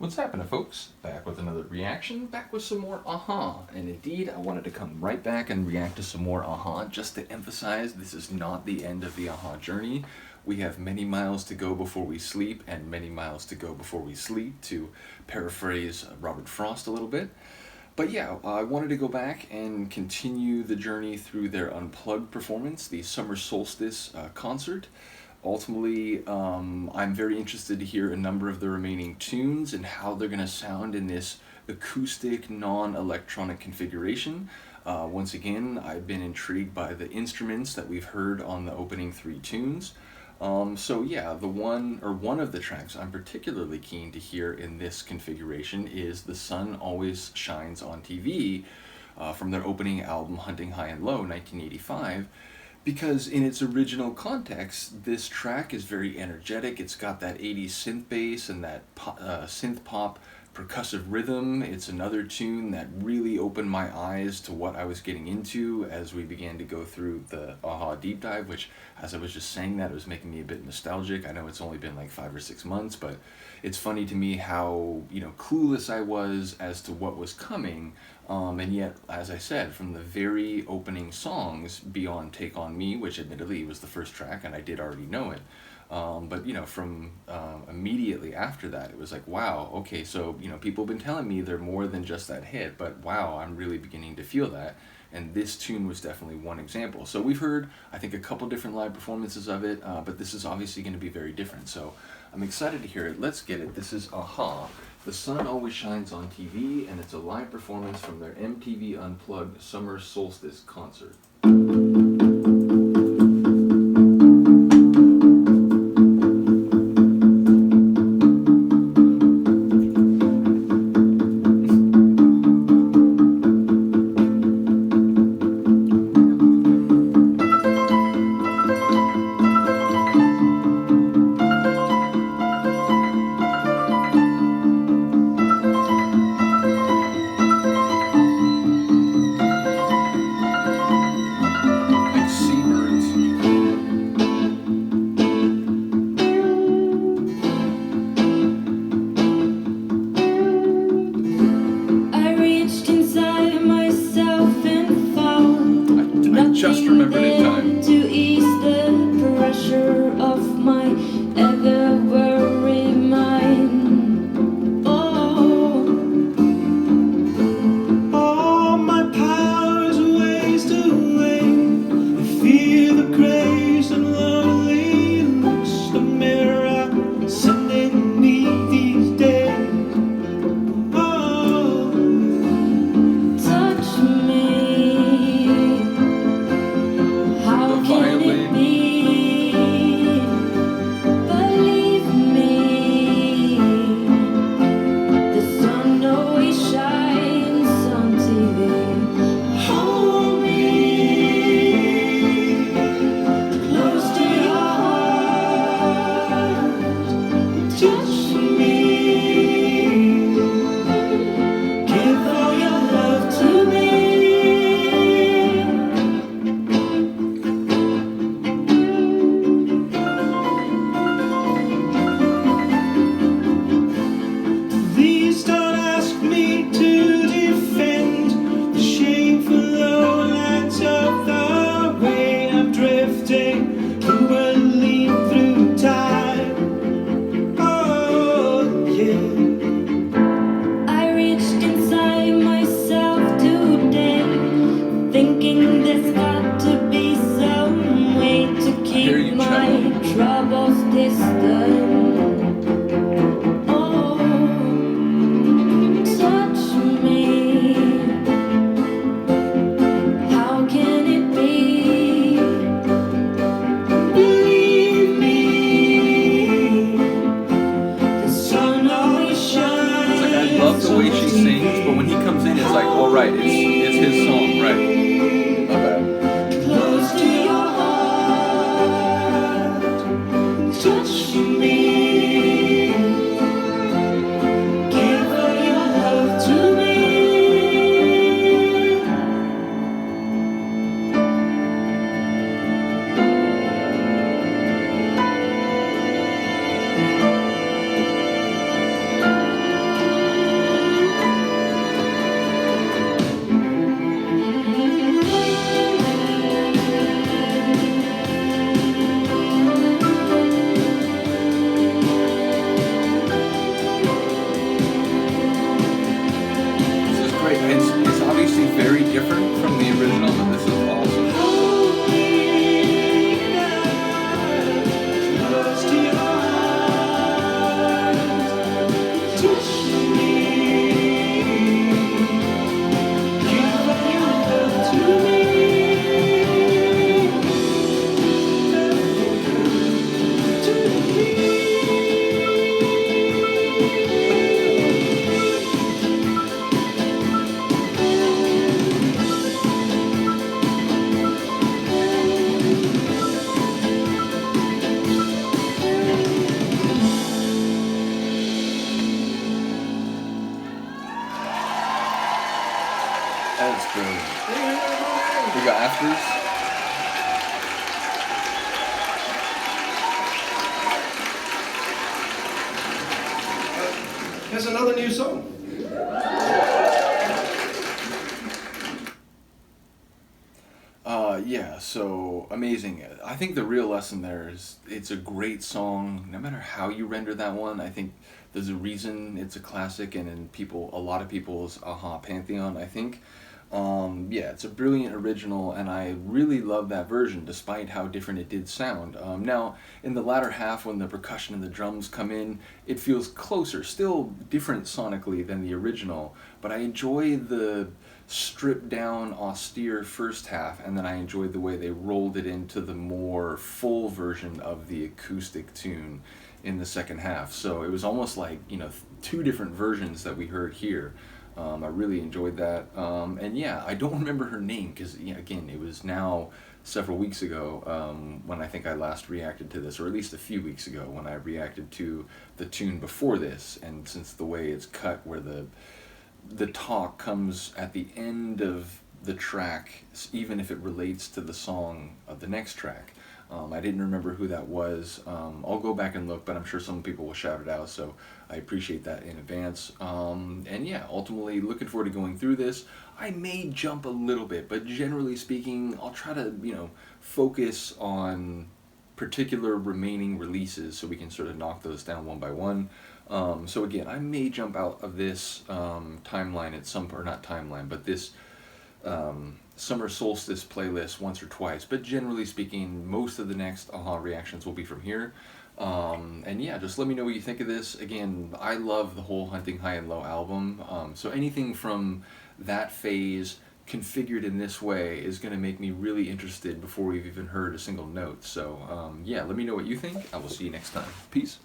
What's happening, folks? Back with another reaction, back with some more Aha. And indeed, I wanted to come right back and react to some more Aha, just to emphasize this is not the end of the Aha journey. We have many miles to go before we sleep, and many miles to go before we sleep, to paraphrase Robert Frost a little bit. But yeah, I wanted to go back and continue the journey through their Unplugged performance, the Summer Solstice concert. Ultimately, I'm very interested to hear a number of the remaining tunes and how they're going to sound in this acoustic, non-electronic configuration. Once again, I've been intrigued by the instruments that we've heard on the opening three tunes. So yeah, one of the tracks I'm particularly keen to hear in this configuration is The Sun Always Shines on TV from their opening album Hunting High and Low, 1985. Because in its original context, this track is very energetic. It's got that 80s synth bass and that synth pop percussive rhythm. It's another tune that really opened my eyes to what I was getting into as we began to go through the Aha deep dive, which, as I was just saying that, it was making me a bit nostalgic. I know it's only been like 5 or 6 months, but it's funny to me how, clueless I was as to what was coming. And yet, as I said, from the very opening songs, beyond Take On Me, which admittedly was the first track and I did already know it, but from immediately after that, it was like, wow, okay, so people have been telling me they're more than just that hit, but wow, I'm really beginning to feel that. And this tune was definitely one example. So we've heard, I think, a couple different live performances of it, but this is obviously going to be very different. So I'm excited to hear it. Let's get it. This is Aha. The Sun Always Shines on TV, and it's a live performance from their MTV Unplugged Summer Solstice concert. Just remembered in time to ease the pressure of my ever worried mind. All my powers waste away. I fear the grace and lonely looks the mirror sending me these days. Touch me. Troubles distant. Touch me. How can it be? Believe me, the sun always shines. It's like, I love the way she sings, but when he comes in, it's like, all right, it's his song, right? My bad. Close to your touch me, give all your love to me. That's brilliant. We got afters. Here's another new song. Yeah, so amazing. I think the real lesson there is it's a great song, no matter how you render that one. I think there's a reason it's a classic and in a lot of people's aha pantheon, I think. Yeah, it's a brilliant original, and I really love that version, despite how different it did sound. Now, in the latter half, when the percussion and the drums come in, it feels closer, still different sonically than the original, but I enjoy the stripped down, austere first half, and then I enjoyed the way they rolled it into the more full version of the acoustic tune in the second half. So it was almost like, two different versions that we heard here. I really enjoyed that. And yeah, I don't remember her name because, again, it was now several weeks ago when I think I last reacted to this, or at least a few weeks ago when I reacted to the tune before this. And since the way it's cut, where the talk comes at the end of the track, even if it relates to the song of the next track. I didn't remember who that was. I'll go back and look, but I'm sure some people will shout it out, so I appreciate that in advance. And yeah, ultimately looking forward to going through this. I may jump a little bit, but generally speaking, I'll try to, focus on particular remaining releases so we can sort of knock those down one by one. So again, I may jump out of this timeline at some, or not timeline, but this Summer Solstice playlist once or twice, but generally speaking, most of the next aha reactions will be from here. And yeah, just let me know what you think of this. Again, I love the whole Hunting High and Low album, so anything from that phase configured in this way is going to make me really interested before we've even heard a single note. So yeah, let me know what you think. I will see you next time. Peace.